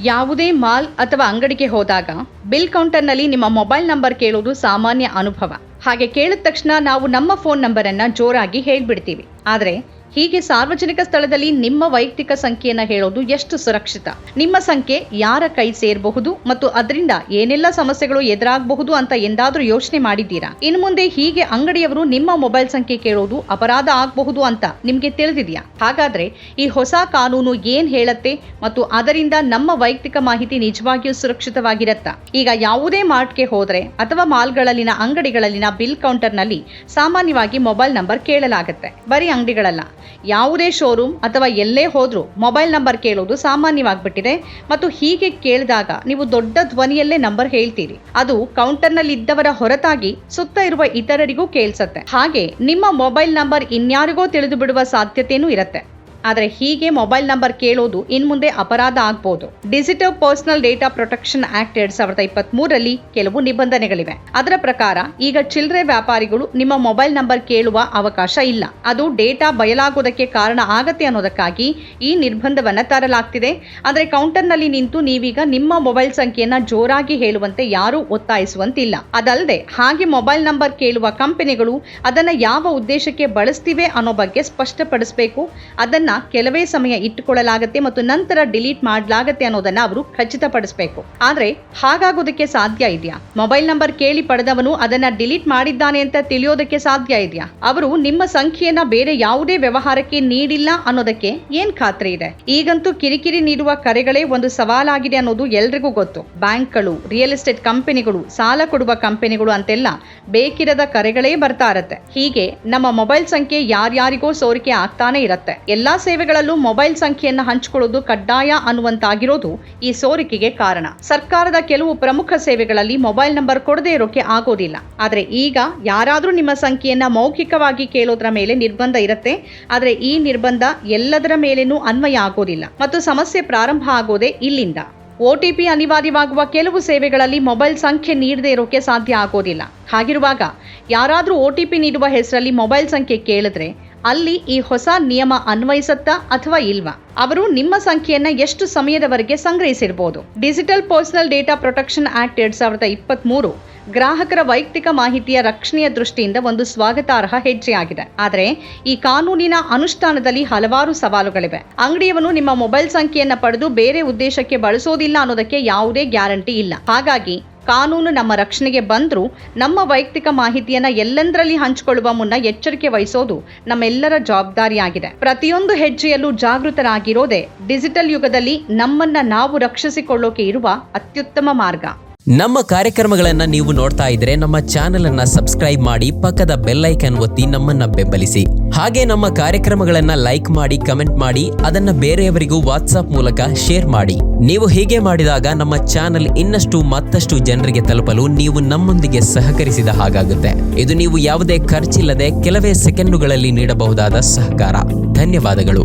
ಯಾವುದೇ ಮಾಲ್ ಅಥವಾ ಅಂಗಡಿಗೆ ಹೋದಾಗ ಬಿಲ್ ಕೌಂಟರ್ನಲ್ಲಿ ನಿಮ್ಮ ಮೊಬೈಲ್ ನಂಬರ್ ಕೇಳೋದು ಸಾಮಾನ್ಯ ಅನುಭವ. ಹಾಗೆ ಕೇಳಿದ ತಕ್ಷಣ ನಾವು ನಮ್ಮ ಫೋನ್ ನಂಬರನ್ನು ಜೋರಾಗಿ ಹೇಳ್ಬಿಡ್ತೀವಿ. ಆದರೆ ಹೀಗೆ ಸಾರ್ವಜನಿಕ ಸ್ಥಳದಲ್ಲಿ ನಿಮ್ಮ ವೈಯಕ್ತಿಕ ಸಂಖ್ಯೆಯನ್ನು ಹೇಳೋದು ಎಷ್ಟು ಸುರಕ್ಷಿತ? ನಿಮ್ಮ ಸಂಖ್ಯೆ ಯಾರ ಕೈ ಸೇರಬಹುದು ಮತ್ತು ಅದರಿಂದ ಏನೆಲ್ಲ ಸಮಸ್ಯೆಗಳು ಎದುರಾಗಬಹುದು ಅಂತ ಎಂದಾದ್ರೂ ಯೋಚನೆ ಮಾಡಿದ್ದೀರಾ? ಇನ್ನು ಮುಂದೆ ಹೀಗೆ ಅಂಗಡಿಯವರು ನಿಮ್ಮ ಮೊಬೈಲ್ ಸಂಖ್ಯೆ ಕೇಳೋದು ಅಪರಾಧ ಆಗಬಹುದು ಅಂತ ನಿಮ್ಗೆ ತಿಳಿದಿದೆಯಾ? ಹಾಗಾದ್ರೆ ಈ ಹೊಸ ಕಾನೂನು ಏನ್ ಹೇಳತ್ತೆ ಮತ್ತು ಅದರಿಂದ ನಮ್ಮ ವೈಯಕ್ತಿಕ ಮಾಹಿತಿ ನಿಜವಾಗಿಯೂ ಸುರಕ್ಷಿತವಾಗಿರತ್ತಾ? ಈಗ ಯಾವುದೇ ಮಾರ್ಟ್ಗೆ ಹೋದ್ರೆ ಅಥವಾ ಮಾಲ್ಗಳಲ್ಲಿನ ಅಂಗಡಿಗಳಲ್ಲಿನ ಬಿಲ್ ಕೌಂಟರ್ನಲ್ಲಿ ಸಾಮಾನ್ಯವಾಗಿ ಮೊಬೈಲ್ ನಂಬರ್ ಕೇಳಲಾಗುತ್ತೆ. ಬರೀ ಅಂಗಡಿಗಳಲ್ಲ, ಯಾವುದೇ ಶೋರೂಮ್ ಅಥವಾ ಎಲ್ಲೇ ಹೋದ್ರೂ ಮೊಬೈಲ್ ನಂಬರ್ ಕೇಳೋದು ಸಾಮಾನ್ಯವಾಗ್ಬಿಟ್ಟಿದೆ. ಮತ್ತು ಹೀಗೆ ಕೇಳಿದಾಗ ನೀವು ದೊಡ್ಡ ಧ್ವನಿಯಲ್ಲೇ ನಂಬರ್ ಹೇಳ್ತೀರಿ. ಅದು ಕೌಂಟರ್ನಲ್ಲಿ ಇದ್ದವರ ಹೊರತಾಗಿ ಸುತ್ತ ಇರುವ ಇತರರಿಗೂ ಕೇಳಿಸುತ್ತೆ. ಹಾಗೆ ನಿಮ್ಮ ಮೊಬೈಲ್ ನಂಬರ್ ಇನ್ಯಾರಿಗೋ ತಿಳಿದು ಬಿಡುವ ಸಾಧ್ಯತೆನೂ ಇರುತ್ತೆ. ಆದರೆ ಹೀಗೆ ಮೊಬೈಲ್ ನಂಬರ್ ಕೇಳೋದು ಇನ್ಮುಂದೆ ಅಪರಾಧ ಆಗ್ಬೋದು. Digital personal data protection act 2023ರಲ್ಲಿ ಕೆಲವು ನಿಬಂಧನೆಗಳಿವೆ. ಅದರ ಪ್ರಕಾರ ಈಗ ಚಿಲ್ಲರೆ ವ್ಯಾಪಾರಿಗಳು ನಿಮ್ಮ ಮೊಬೈಲ್ ನಂಬರ್ ಕೇಳುವ ಅವಕಾಶ ಇಲ್ಲ. ಅದು ಡೇಟಾ ಬಯಲಾಗೋದಕ್ಕೆ ಕಾರಣ ಆಗತ್ತೆ ಅನ್ನೋದಕ್ಕಾಗಿ ಈ ನಿರ್ಬಂಧವನ್ನ ತರಲಾಗ್ತಿದೆ. ಆದರೆ ಕೌಂಟರ್ನಲ್ಲಿ ನಿಂತು ನೀವೀಗ ನಿಮ್ಮ ಮೊಬೈಲ್ ಸಂಖ್ಯೆಯನ್ನ ಜೋರಾಗಿ ಹೇಳುವಂತೆ ಯಾರೂ ಒತ್ತಾಯಿಸುವಂತಿಲ್ಲ. ಅದಲ್ಲದೆ ಹಾಗೆ ಮೊಬೈಲ್ ನಂಬರ್ ಕೇಳುವ ಕಂಪನಿಗಳು ಅದನ್ನ ಯಾವ ಉದ್ದೇಶಕ್ಕೆ ಬಳಸ್ತಿವೆ ಅನ್ನೋ ಬಗ್ಗೆ ಸ್ಪಷ್ಟಪಡಿಸಬೇಕು. ಅದನ್ನ ಕೆಲವೇ ಸಮಯ ಇಟ್ಟುಕೊಳ್ಳಲಾಗುತ್ತೆ ಮತ್ತು ನಂತರ ಡಿಲೀಟ್ ಮಾಡಲಾಗುತ್ತೆ ಅನ್ನೋದನ್ನ ಅವರು ಖಚಿತಪಡಿಸಬೇಕು. ಆದ್ರೆ ಹಾಗಾಗೋದಕ್ಕೆ ಸಾಧ್ಯ ಇದೆಯಾ? ಮೊಬೈಲ್ ನಂಬರ್ ಕೇಳಿ ಪಡೆದವನು ಅದನ್ನ ಡಿಲೀಟ್ ಮಾಡಿದ್ದಾನೆ ಅಂತ ತಿಳಿಯೋದಕ್ಕೆ ಸಾಧ್ಯ ಇದೆಯಾ? ಅವರು ನಿಮ್ಮ ಸಂಖ್ಯೆಯನ್ನ ಬೇರೆ ಯಾವುದೇ ವ್ಯವಹಾರಕ್ಕೆ ನೀಡಿಲ್ಲ ಅನ್ನೋದಕ್ಕೆ ಏನ್ ಖಾತ್ರಿ ಇದೆ? ಈಗಂತೂ ಕಿರಿಕಿರಿ ನೀಡುವ ಕರೆಗಳೇ ಒಂದು ಸವಾಲಾಗಿದೆ ಅನ್ನೋದು ಎಲ್ರಿಗೂ ಗೊತ್ತು. ಬ್ಯಾಂಕ್ಗಳು, ರಿಯಲ್ ಎಸ್ಟೇಟ್ ಕಂಪನಿಗಳು, ಸಾಲ ಕೊಡುವ ಕಂಪನಿಗಳು ಅಂತೆಲ್ಲ ಬೇಕಿರದ ಕರೆಗಳೇ ಬರ್ತಾ ಇರತ್ತೆ. ಹೀಗೆ ನಮ್ಮ ಮೊಬೈಲ್ ಸಂಖ್ಯೆ ಯಾರ್ಯಾರಿಗೋ ಸೋರಿಕೆ ಆಗ್ತಾನೆ ಇರತ್ತೆ. ಎಲ್ಲಾ ಸೇವೆಗಳಲ್ಲೂ ಮೊಬೈಲ್ ಸಂಖ್ಯೆಯನ್ನು ಹಂಚಿಕೊಳ್ಳೋದು ಕಡ್ಡಾಯ ಅನ್ನುವಂತಾಗಿರೋದು ಈ ಸೋರಿಕೆಗೆ ಕಾರಣ. ಸರ್ಕಾರದ ಕೆಲವು ಪ್ರಮುಖ ಸೇವೆಗಳಲ್ಲಿ ಮೊಬೈಲ್ ನಂಬರ್ ಕೊಡದೇ ಇರೋಕೆ ಆಗೋದಿಲ್ಲ. ಆದ್ರೆ ಈಗ ಯಾರಾದ್ರೂ ನಿಮ್ಮ ಸಂಖ್ಯೆಯನ್ನ ಮೌಖಿಕವಾಗಿ ಕೇಳೋದ್ರ ಮೇಲೆ ನಿರ್ಬಂಧ ಇರುತ್ತೆ. ಆದ್ರೆ ಈ ನಿರ್ಬಂಧ ಎಲ್ಲದರ ಮೇಲೇನೂ ಅನ್ವಯ ಆಗೋದಿಲ್ಲ ಮತ್ತು ಸಮಸ್ಯೆ ಪ್ರಾರಂಭ ಆಗೋದೇ ಇಲ್ಲಿಂದ. OTP ಅನಿವಾರ್ಯವಾಗುವ ಕೆಲವು ಸೇವೆಗಳಲ್ಲಿ ಮೊಬೈಲ್ ಸಂಖ್ಯೆ ನೀಡದೇ ಇರೋಕೆ ಸಾಧ್ಯ ಆಗೋದಿಲ್ಲ. ಹಾಗಿರುವಾಗ ಯಾರಾದ್ರೂ OTP ನೀಡುವ ಹೆಸರಲ್ಲಿ ಮೊಬೈಲ್ ಸಂಖ್ಯೆ ಕೇಳಿದ್ರೆ ಅಲ್ಲಿ ಈ ಹೊಸ ನಿಯಮ ಅನ್ವಯಿಸತ್ತಾ ಅಥವಾ ಇಲ್ವಾ? ಅವರು ನಿಮ್ಮ ಸಂಖ್ಯೆಯನ್ನ ಎಷ್ಟು ಸಮಯದವರೆಗೆ ಸಂಗ್ರಹಿಸಿರಬಹುದು? Digital personal data protection act 2023 ಗ್ರಾಹಕರ ವೈಯಕ್ತಿಕ ಮಾಹಿತಿಯ ರಕ್ಷಣೆಯ ದೃಷ್ಟಿಯಿಂದ ಒಂದು ಸ್ವಾಗತಾರ್ಹ ಹೆಜ್ಜೆಯಾಗಿದೆ. ಆದರೆ ಈ ಕಾನೂನಿನ ಅನುಷ್ಠಾನದಲ್ಲಿ ಹಲವಾರು ಸವಾಲುಗಳಿವೆ. ಅಂಗಡಿಯವನು ನಿಮ್ಮ ಮೊಬೈಲ್ ಸಂಖ್ಯೆಯನ್ನ ಪಡೆದು ಬೇರೆ ಉದ್ದೇಶಕ್ಕೆ ಬಳಸೋದಿಲ್ಲ ಅನ್ನೋದಕ್ಕೆ ಯಾವುದೇ ಗ್ಯಾರಂಟಿ ಇಲ್ಲ. ಹಾಗಾಗಿ ಕಾನೂನು ನಮ್ಮ ರಕ್ಷಣೆಗೆ ಬಂದರೂ ನಮ್ಮ ವೈಯಕ್ತಿಕ ಮಾಹಿತಿಯನ್ನ ಎಲ್ಲೆಂದರಲ್ಲಿ ಹಂಚಿಕೊಳ್ಳುವ ಮುನ್ನ ಎಚ್ಚರಿಕೆ ವಹಿಸೋದು ನಮ್ಮೆಲ್ಲರ ಜವಾಬ್ದಾರಿಯಾಗಿದೆ. ಪ್ರತಿಯೊಂದು ಹೆಜ್ಜೆಯಲ್ಲೂ ಜಾಗೃತರಾಗಿರೋದೇ ಡಿಜಿಟಲ್ ಯುಗದಲ್ಲಿ ನಮ್ಮನ್ನ ನಾವು ರಕ್ಷಿಸಿಕೊಳ್ಳೋಕೆ ಇರುವ ಅತ್ಯುತ್ತಮ ಮಾರ್ಗ. ನಮ್ಮ ಕಾರ್ಯಕ್ರಮಗಳನ್ನ ನೀವು ನೋಡ್ತಾ ಇದ್ರೆ ನಮ್ಮ ಚಾನೆಲ್ ಅನ್ನ ಸಬ್ಸ್ಕ್ರೈಬ್ ಮಾಡಿ, ಪಕ್ಕದ ಬೆಲ್ ಐಕಾನ್ ಒತ್ತಿ ನಮ್ಮನ್ನ ಬೆಂಬಲಿಸಿ. ಹಾಗೆ ನಮ್ಮ ಕಾರ್ಯಕ್ರಮಗಳನ್ನ ಲೈಕ್ ಮಾಡಿ, ಕಮೆಂಟ್ ಮಾಡಿ, ಅದನ್ನ ಬೇರೆಯವರಿಗೂ ವಾಟ್ಸ್ಆಪ್ ಮೂಲಕ ಶೇರ್ ಮಾಡಿ. ನೀವು ಹೀಗೆ ಮಾಡಿದಾಗ ನಮ್ಮ ಚಾನೆಲ್ ಇನ್ನಷ್ಟು ಮತ್ತಷ್ಟು ಜನರಿಗೆ ತಲುಪಲು ನೀವು ನಮ್ಮೊಂದಿಗೆ ಸಹಕರಿಸಿದ ಹಾಗಾಗುತ್ತೆ. ಇದು ನೀವು ಯಾವುದೇ ಖರ್ಚಿಲ್ಲದೆ ಕೆಲವೇ ಸೆಕೆಂಡುಗಳಲ್ಲಿ ನೀಡಬಹುದಾದ ಸಹಕಾರ. ಧನ್ಯವಾದಗಳು.